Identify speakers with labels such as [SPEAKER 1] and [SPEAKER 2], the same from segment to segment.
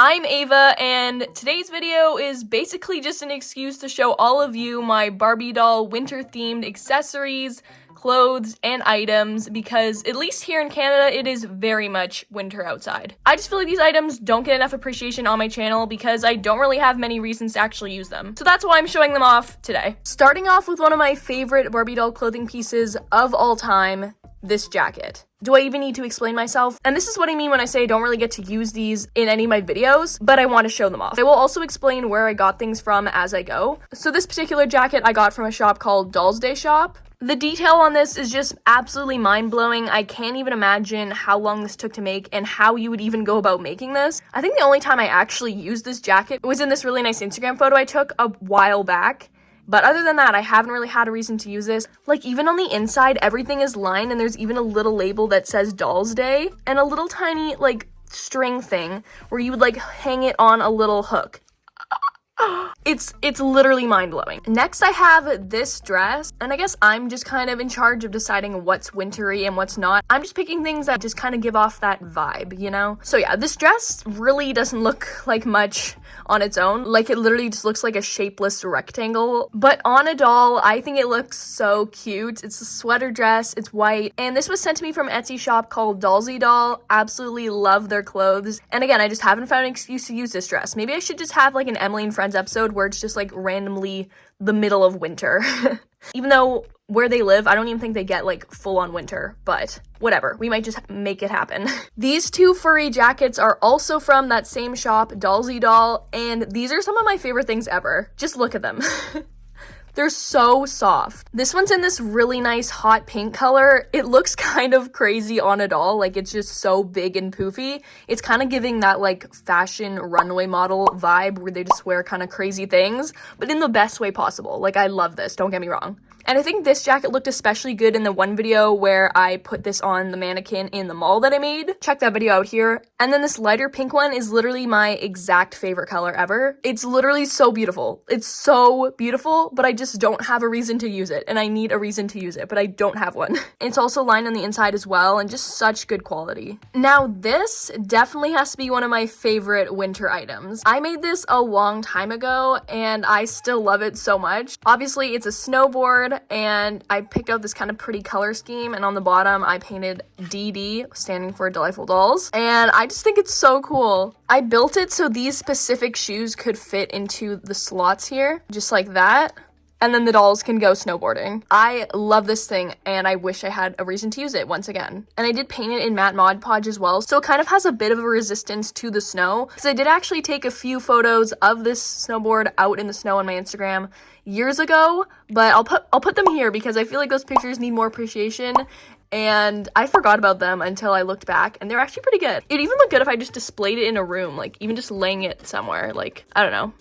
[SPEAKER 1] I'm Ava, and today's video is basically just an excuse to show all of you my Barbie doll winter-themed accessories, clothes, and items, because at least here in Canada, it is very much winter outside. I just feel like these items don't get enough appreciation on my channel because I don't really have many reasons to actually use them. So that's why I'm showing them off today. Starting off with one of my favorite Barbie doll clothing pieces of all time, this jacket. Do I even need to explain myself? And this is what I mean when I say I don't really get to use these in any of my videos, but I want to show them off. I will also explain where I got things from as I go. So this particular jacket I got from a shop called DelightfulDollsShop. The detail on this is just absolutely mind-blowing. I can't even imagine how long this took to make and how you would even go about making this. I think the only time I actually used this jacket was in this really nice Instagram photo I took a while back. But other than that, I haven't really had a reason to use this. Like, even on the inside, everything is lined, and there's even a little label that says Dolls Day, and a little tiny, like, string thing where you would, like, hang it on a little hook. It's literally mind-blowing. Next, I have this dress, and I guess I'm just kind of in charge of deciding what's wintry and what's not. I'm just picking things that just kind of give off that vibe, you know? So yeah, this dress really doesn't look like much on its own. Like, it literally just looks like a shapeless rectangle. But on a doll, I think it looks so cute. It's a sweater dress, it's white, and this was sent to me from an Etsy shop called Doll. Absolutely love their clothes. And again, I just haven't found an excuse to use this dress. Maybe I should just have like an Emily and Friends episode where it's just like randomly the middle of winter. Even though where they live, I don't even think they get like full on winter, but whatever, we might just make it happen. These two furry jackets are also from that same shop, Doll, and these are some of my favorite things ever. Just look at them. They're so soft. This one's in this really nice hot pink color. It looks kind of crazy on a doll. Like, it's just so big and poofy. It's kind of giving that like fashion runway model vibe where they just wear kind of crazy things, but in the best way possible. Like, I love this, don't get me wrong. And I think this jacket looked especially good in the one video where I put this on the mannequin in the mall that I made. Check that video out here. And then this lighter pink one is literally my exact favorite color ever. It's literally so beautiful. It's so beautiful, but I just don't have a reason to use it. And I need a reason to use it, but I don't have one. It's also lined on the inside as well, and just such good quality. Now, this definitely has to be one of my favorite winter items. I made this a long time ago, and I still love it so much. Obviously, it's a snowboard, and I picked out this kind of pretty color scheme, and on the bottom I painted DD, standing for Delightful Dolls, and I just think it's so cool. I built it so these specific shoes could fit into the slots here, just like that, and then the dolls can go snowboarding. I love this thing, and I wish I had a reason to use it once again. And I did paint it in matte Mod Podge as well, so it kind of has a bit of a resistance to the snow, because I did actually take a few photos of this snowboard out in the snow on my Instagram years ago, but I'll put them here because I feel like those pictures need more appreciation, and I forgot about them until I looked back, and they're actually pretty good. It'd even look good if I just displayed it in a room, like even just laying it somewhere, like, I don't know.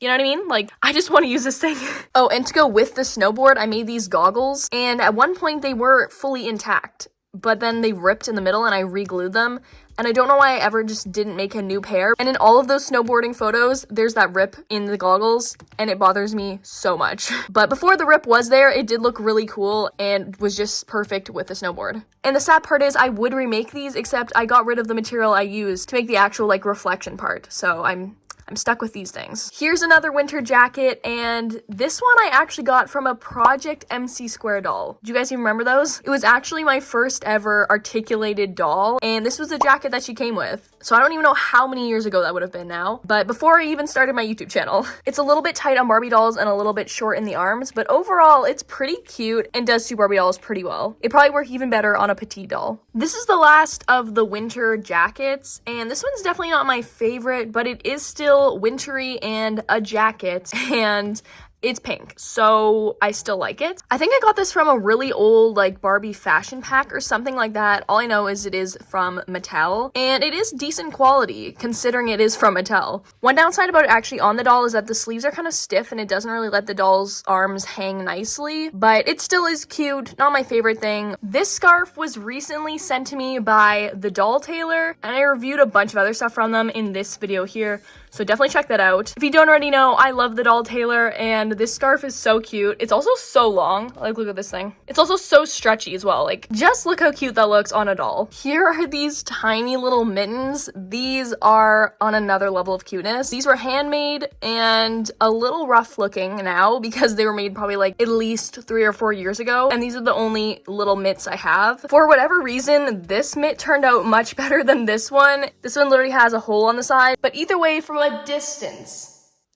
[SPEAKER 1] You know what I mean? Like, I just want to use this thing. Oh, and to go with the snowboard, I made these goggles, and at one point they were fully intact, but then they ripped in the middle and I re-glued them, and I don't know why I ever just didn't make a new pair. And in all of those snowboarding photos, there's that rip in the goggles, and it bothers me so much. But before the rip was there, it did look really cool and was just perfect with the snowboard. And the sad part is I would remake these, except I got rid of the material I used to make the actual like reflection part, so I'm stuck with these things. Here's another winter jacket, and this one I actually got from a Project MC Square doll. Do you guys even remember those? It was actually my first ever articulated doll, and this was the jacket that she came with. So I don't even know how many years ago that would have been now, but before I even started my YouTube channel. It's a little bit tight on Barbie dolls and a little bit short in the arms, but overall it's pretty cute and does suit Barbie dolls pretty well. It'd probably work even better on a petite doll. This is the last of the winter jackets, and this one's definitely not my favorite, but it is still wintry and a jacket, and it's pink, so I still like it. I think I got this from a really old like Barbie fashion pack or something like that. All I know is it is from Mattel, and it is decent quality considering it is from Mattel. One downside about it actually on the doll is that the sleeves are kind of stiff and it doesn't really let the doll's arms hang nicely, but it still is cute. Not my favorite thing. This scarf was recently sent to me by the Doll Tailor, and I reviewed a bunch of other stuff from them in this video here, so definitely check that out. If you don't already know, I love the Doll Tailor, and this scarf is so cute. It's also so long. Like, look at this thing. It's also so stretchy as well. Like, just look how cute that looks on a doll. Here are these tiny little mittens. These are on another level of cuteness. These were handmade and a little rough looking now because they were made probably like at least 3 or 4 years ago. And these are the only little mitts I have. For whatever reason, this mitt turned out much better than this one. This one literally has a hole on the side. But either way, from a distance,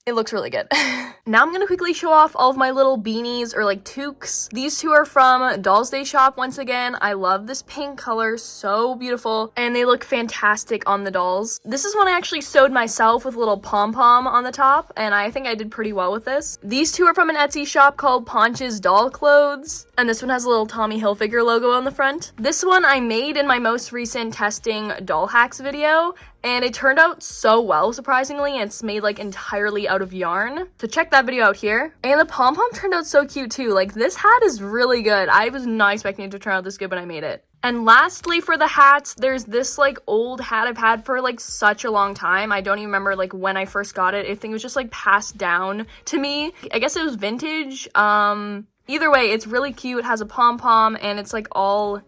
[SPEAKER 1] it looks really good. Now I'm gonna quickly show off all of my little beanies or like toques. These two are from DelightfulDollsShop once again. I love this pink color, so beautiful, and they look fantastic on the dolls. This is one I actually sewed myself with a little pom-pom on the top, and I think I did pretty well with this. These two are from an Etsy shop called Ponch's Doll Clothes, and this one has a little Tommy Hilfiger logo on the front. This one I made in my most recent testing doll hacks video, and it turned out so well, surprisingly, and it's made like entirely out of yarn. So check that video out here. And the pom-pom turned out so cute too. Like, this hat is really good. I was not expecting it to turn out this good when I made it. And lastly, for the hats, there's this like old hat I've had for like such a long time. I don't even remember like when I first got it. I think it was just like passed down to me. I guess it was vintage. Either way, it's really cute. It has a pom-pom and it's like all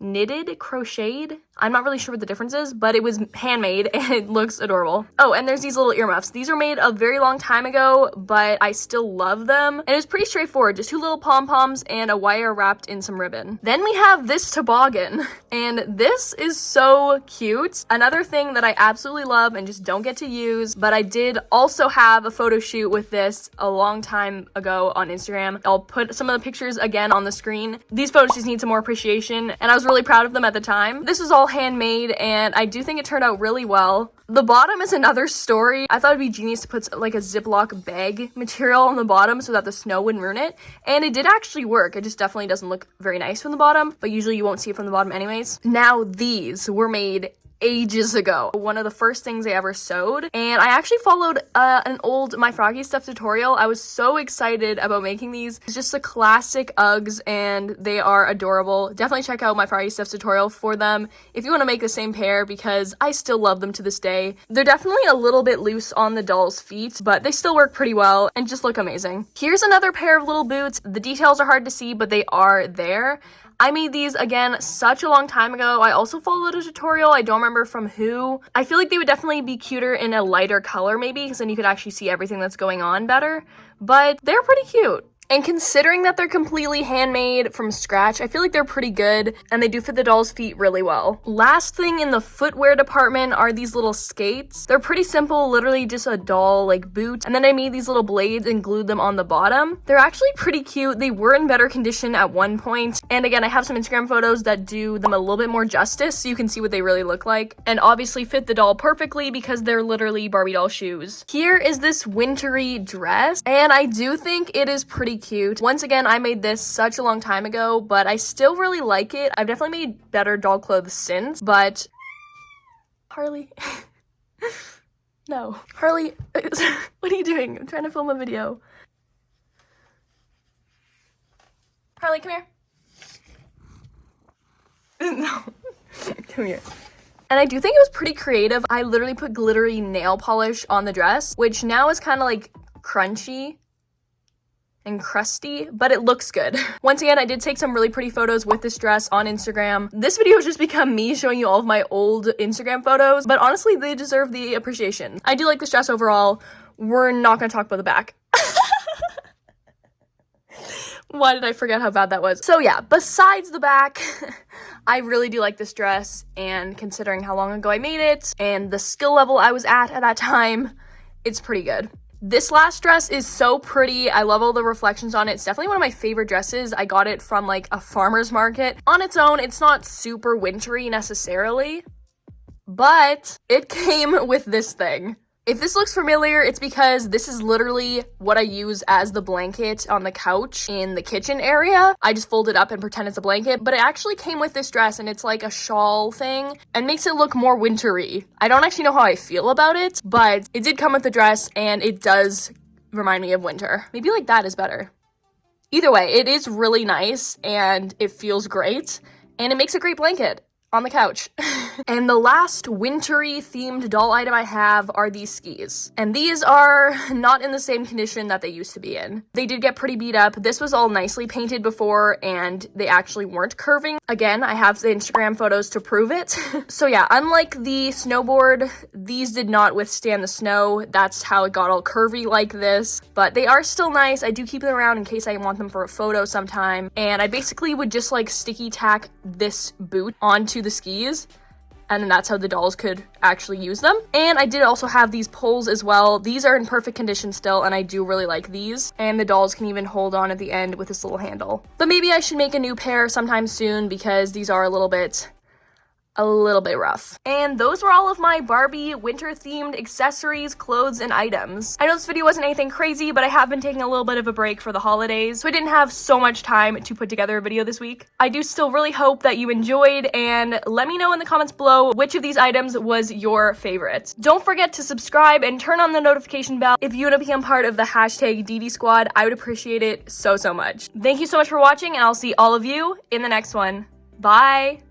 [SPEAKER 1] knitted, crocheted. I'm not really sure what the difference is, but it was handmade and it looks adorable. Oh, and there's these little earmuffs. These were made a very long time ago, but I still love them. And it was pretty straightforward, just 2 little pom-poms and a wire wrapped in some ribbon. Then we have this toboggan, and this is so cute. Another thing that I absolutely love and just don't get to use, but I did also have a photo shoot with this a long time ago on Instagram. I'll put some of the pictures again on the screen. These photos just need some more appreciation, and I was really proud of them at the time. This was all handmade, and I do think it turned out really well. The bottom is another story. I thought it'd be genius to put like a Ziploc bag material on the bottom so that the snow wouldn't ruin it, and it did actually work. It just definitely doesn't look very nice from the bottom, but usually you won't see it from the bottom anyways. Now these were made ages ago. One of the first things I ever sewed, and I actually followed an old My Froggy Stuff tutorial. I was so excited about making these. It's just the classic Uggs, and they are adorable. Definitely check out My Froggy Stuff tutorial for them if you want to make the same pair, because I still love them to this day. They're definitely a little bit loose on the doll's feet, but they still work pretty well and just look amazing. Here's another pair of little boots. The details are hard to see, but they are there. I made these, again, such a long time ago. I also followed a tutorial. I don't remember from who. I feel like they would definitely be cuter in a lighter color, maybe, because then you could actually see everything that's going on better. But they're pretty cute. And considering that they're completely handmade from scratch, I feel like they're pretty good, and they do fit the doll's feet really well. Last thing in the footwear department are these little skates. They're pretty simple, literally just a doll like boot, and then I made these little blades and glued them on the bottom. They're actually pretty cute. They were in better condition at one point, and again, I have some Instagram photos that do them a little bit more justice so you can see what they really look like, and obviously fit the doll perfectly because they're literally Barbie doll shoes. Here is this wintry dress, and I do think it is pretty cute. Once again, I made this such a long time ago, but I still really like it. I've definitely made better doll clothes since, but Harley, no. Harley, what are you doing? I'm trying to film a video. Harley, come here. No, come here. And I do think it was pretty creative. I literally put glittery nail polish on the dress, which now is kind of like crunchy and crusty, but it looks good. Once again, I did take some really pretty photos with this dress on Instagram. This video has just become me showing you all of my old Instagram photos, but honestly, they deserve the appreciation. I do like this dress overall. We're not gonna talk about the back. Why did I forget how bad that was? So yeah, besides the back, I really do like this dress, and considering how long ago I made it and the skill level I was at that time, it's pretty good. This last dress is so pretty. I love all the reflections on it. It's definitely one of my favorite dresses. I got it from like a farmer's market. On its own, it's not super wintry necessarily, but it came with this thing. If this looks familiar, it's because this is literally what I use as the blanket on the couch in the kitchen area. I just fold it up and pretend it's a blanket, but it actually came with this dress, and it's like a shawl thing and makes it look more wintry. I don't actually know how I feel about it, but it did come with the dress, and it does remind me of winter. Maybe like that is better. Either way, it is really nice, and it feels great, and it makes a great blanket on the couch. And the last wintry themed doll item I have are these skis. And these are not in the same condition that they used to be in. They did get pretty beat up. This was all nicely painted before and they actually weren't curving. Again, I have the Instagram photos to prove it. So yeah, unlike the snowboard, these did not withstand the snow. That's how it got all curvy like this. But they are still nice. I do keep them around in case I want them for a photo sometime. And I basically would just like sticky tack this boot onto the skis, and then that's how the dolls could actually use them. And I did also have these poles as well. These are in perfect condition still, and I do really like these. And the dolls can even hold on at the end with this little handle. But maybe I should make a new pair sometime soon because these are a little bit rough. And those were all of my Barbie winter themed accessories, clothes, and items. I know this video wasn't anything crazy, but I have been taking a little bit of a break for the holidays, so I didn't have so much time to put together a video this week. I do still really hope that you enjoyed, and let me know in the comments below which of these items was your favorite. Don't forget to subscribe and turn on the notification bell if you want to become part of the hashtag DD Squad. I would appreciate it so much. Thank you so much for watching, and I'll see all of you in the next one. Bye!